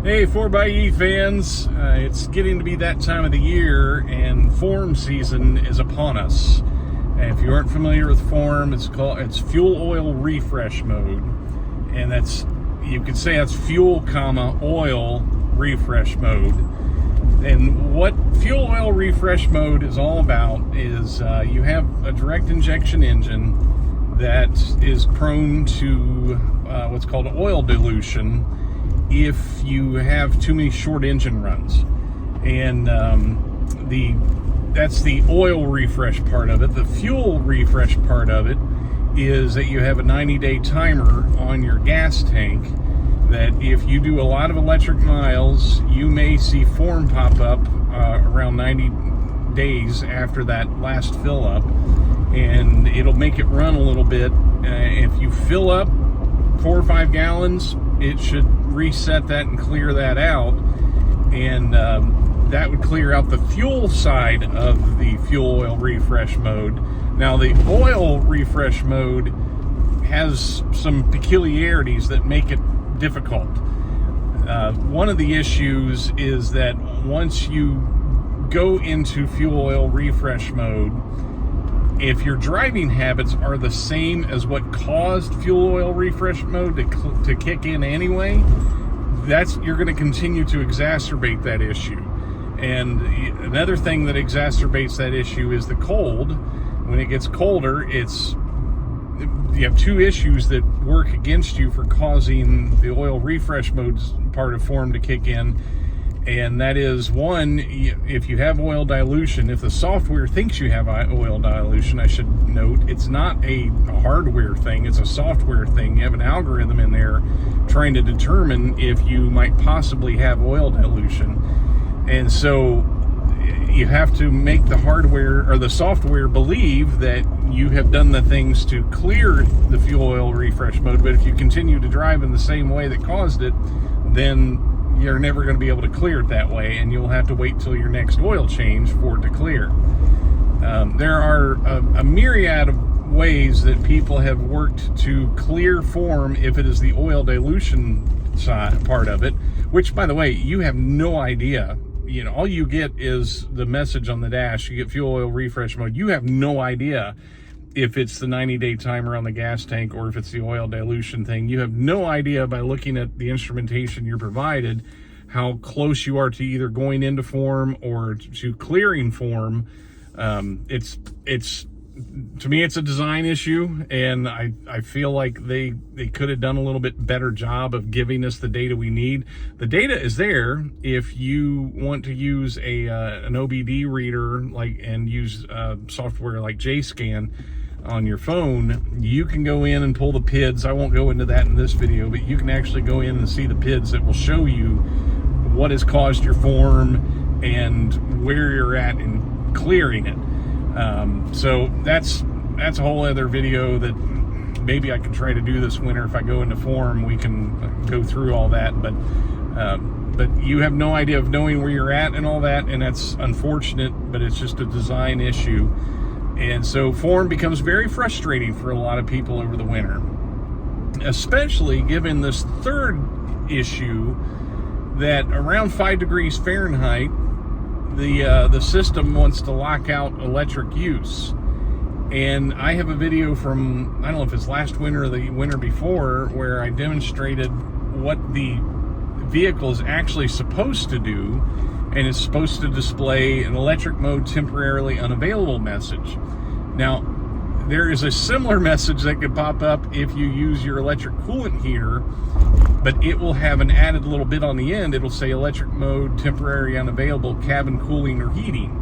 Hey, 4xe fans, it's getting to be that time of the year and form season is upon us. And if you aren't familiar with form, it's fuel oil refresh mode. And you could say that's fuel, oil refresh mode. And what fuel oil refresh mode is all about is you have a direct injection engine that is prone to what's called oil dilution if you have too many short engine runs. And that's the oil refresh part of it. The fuel refresh part of it is that you have a 90-day timer on your gas tank that if you do a lot of electric miles, you may see form pop up around 90 days after that last fill up, and it'll make it run a little bit. If you fill up 4 or 5 gallons, it should reset that and clear that out, and that would clear out the fuel side of the fuel oil refresh mode. Now, the oil refresh mode has some peculiarities that make it difficult. One of the issues is that once you go into fuel oil refresh mode, if your driving habits are the same as what caused fuel oil refresh mode to kick in anyway, you're going to continue to exacerbate that issue. And another thing that exacerbates that issue is the cold. When it gets colder, you have 2 issues that work against you for causing the oil refresh mode part of form to kick in. And that is, one, if you have oil dilution, if the software thinks you have oil dilution, I should note, it's not a hardware thing, it's a software thing. You have an algorithm in there trying to determine if you might possibly have oil dilution. And so you have to make the hardware or the software believe that you have done the things to clear the fuel oil refresh mode, but if you continue to drive in the same way that caused it, then you're never going to be able to clear it that way, and you'll have to wait till your next oil change for it to clear. There are a myriad of ways that people have worked to clear form if it is the oil dilution side part of it, which, by the way, you have no idea. You know, all you get is the message on the dash. You get fuel oil refresh mode. You have no idea if it's the 90-day timer on the gas tank or if it's the oil dilution thing. You have no idea by looking at the instrumentation you're provided how close you are to either going into form or to clearing form. To me, it's a design issue, and I feel like they could have done a little bit better job of giving us the data we need. The data is there. If you want to use an OBD reader and use software like JScan on your phone, you can go in and pull the PIDs. I won't go into that in this video, but you can actually go in and see the PIDs that will show you what has caused your form and where you're at in clearing it. So that's a whole other video that maybe I can try to do this winter. If I go into form, we can go through all that, but you have no idea of knowing where you're at and all that, and that's unfortunate, but it's just a design issue. And so form becomes very frustrating for a lot of people over the winter, especially given this third issue that around 5 degrees Fahrenheit, the system wants to lock out electric use. And I have a video from, I don't know if it's last winter or the winter before, where I demonstrated what the vehicle is actually supposed to do, and it's supposed to display an electric mode temporarily unavailable message. Now, there is a similar message that could pop up if you use your electric coolant heater, but it will have an added little bit on the end. It'll say electric mode temporary unavailable, cabin cooling or heating.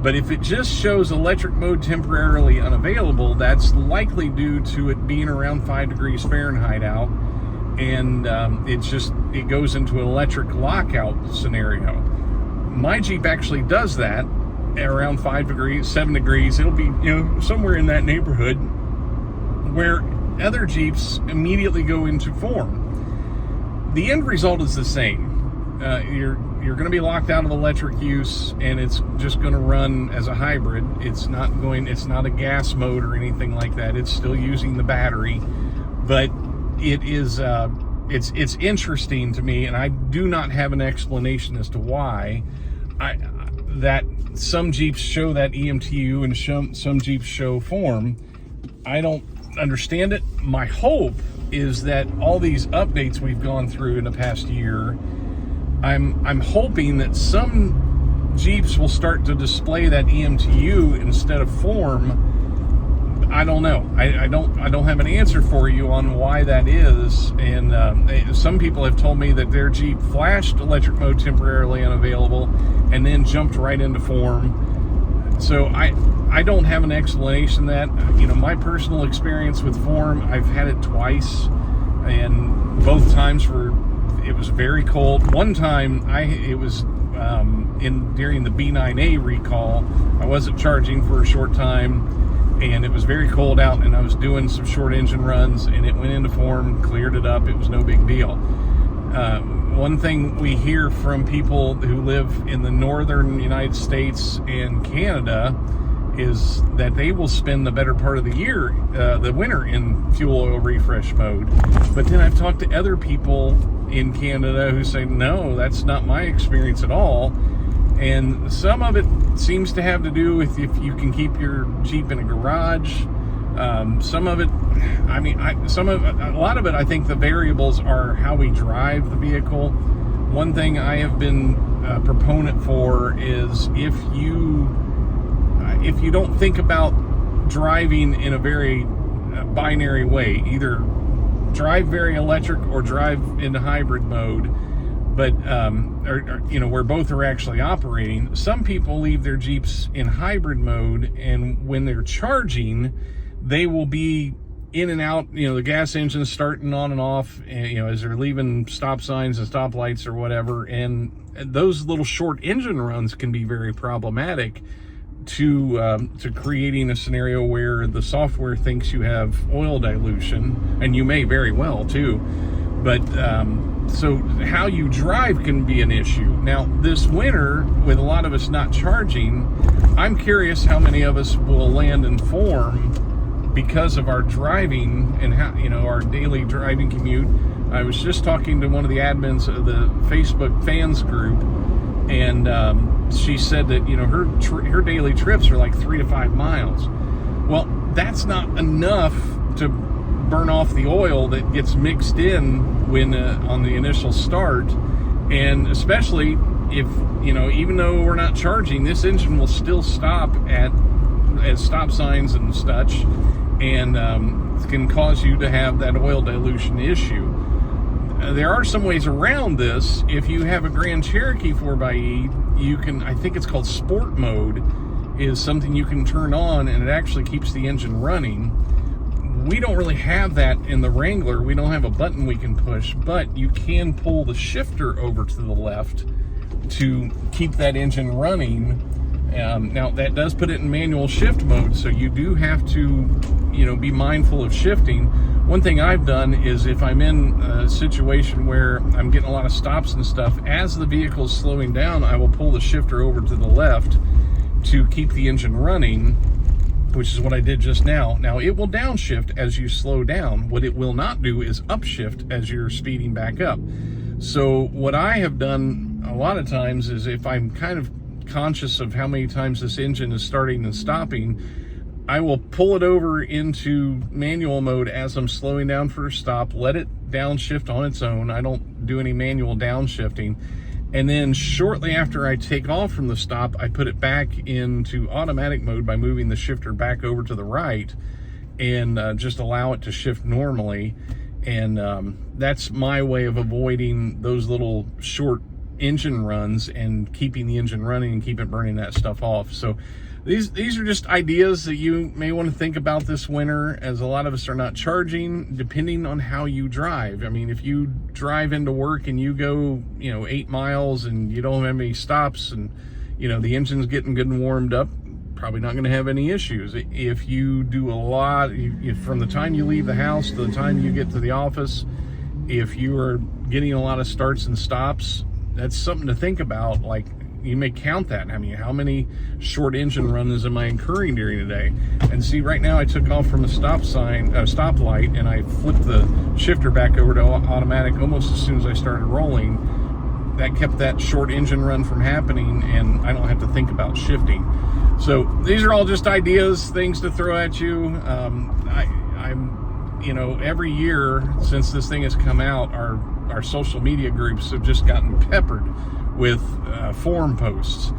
But if it just shows electric mode temporarily unavailable, that's likely due to it being around 5 degrees Fahrenheit out, and it goes into an electric lockout scenario. My Jeep actually does that at around 5 degrees, 7 degrees. It'll be, somewhere in that neighborhood, where other Jeeps immediately go into form. The end result is the same. You're going to be locked out of electric use, and it's just going to run as a hybrid. It's not a gas mode or anything like that. It's still using the battery, but it is it's interesting to me, and I do not have an explanation as to why that some Jeeps show that EMTU and some Jeeps show form. I don't understand it. My hope is that all these updates we've gone through in the past year, I'm hoping that some Jeeps will start to display that EMTU instead of form. I don't know. I don't have an answer for you on why that is. And some people have told me that their Jeep flashed electric mode temporarily unavailable and then jumped right into form. So I don't have an explanation that. My personal experience with form, I've had it twice, and both times it was very cold. One time it was during the B9A recall. I wasn't charging for a short time, and it was very cold out, and I was doing some short engine runs, and it went into form, cleared it up. It was no big deal. One thing we hear from people who live in the northern United States and Canada is that they will spend the better part of the year, the winter, in fuel oil refresh mode. But then I've talked to other people in Canada who say, no, that's not my experience at all. And some of it seems to have to do with if you can keep your Jeep in a garage. Some of it, a lot of it, I think the variables are how we drive the vehicle. One thing I have been a proponent for is if you don't think about driving in a very binary way, either drive very electric or drive into hybrid mode, but where both are actually operating. Some people leave their Jeeps in hybrid mode, and when they're charging, they will be in and out, the gas engine starting on and off, and, as they're leaving stop signs and stoplights or whatever. And those little short engine runs can be very problematic to creating a scenario where the software thinks you have oil dilution, and you may very well too. But so how you drive can be an issue. Now, this winter, with a lot of us not charging, I'm curious how many of us will land in form because of our driving and how, our daily driving commute. I was just talking to one of the admins of the Facebook fans group, and she said that her daily trips are like 3 to 5 miles. Well, that's not enough to burn off the oil that gets mixed in when on the initial start. And especially if even though we're not charging, this engine will still stop at stop signs and such, and can cause you to have that oil dilution issue. There are some ways around this. If you have a Grand Cherokee 4xe, you can, I think it's called sport mode, is something you can turn on, and it actually keeps the engine running. We don't really have that in the Wrangler. We don't have a button we can push, but you can pull the shifter over to the left to keep that engine running. Now, that does put it in manual shift mode, so you do have to, be mindful of shifting. One thing I've done is if I'm in a situation where I'm getting a lot of stops and stuff, as the vehicle's slowing down, I will pull the shifter over to the left to keep the engine running, which is what I did just now. Now, it will downshift as you slow down. What it will not do is upshift as you're speeding back up. So what I have done a lot of times is, if I'm kind of conscious of how many times this engine is starting and stopping, I will pull it over into manual mode as I'm slowing down for a stop, let it downshift on its own. I don't do any manual downshifting. And then shortly after I take off from the stop, I put it back into automatic mode by moving the shifter back over to the right, and just allow it to shift normally. And that's my way of avoiding those little short engine runs and keeping the engine running and keep it burning that stuff off. So these are just ideas that you may want to think about this winter, as a lot of us are not charging, depending on how you drive. I mean, if you drive into work and you go 8 miles and you don't have any stops, and the engine's getting good and warmed up, probably not going to have any issues. If you do a lot, from the time you leave the house to the time you get to the office, if you are getting a lot of starts and stops, that's something to think about. Like, may count that. I mean, how many short engine runs am I incurring during the day? And see, right now I took off from a stoplight, and I flipped the shifter back over to automatic almost as soon as I started rolling. That kept that short engine run from happening, and I don't have to think about shifting. So these are all just ideas, things to throw at you. I'm, you know, every year since this thing has come out, our social media groups have just gotten peppered with forum posts,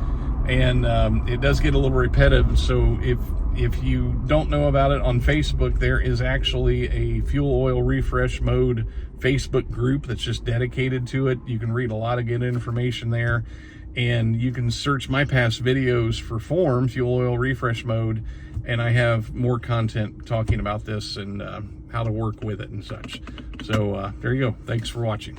and it does get a little repetitive. So if you don't know about it, on Facebook there is actually a fuel oil refresh mode Facebook group that's just dedicated to it. You can read a lot of good information there, and you can search my past videos for FORM, fuel oil refresh mode, and I have more content talking about this and how to work with it and such. So there you go. Thanks for watching.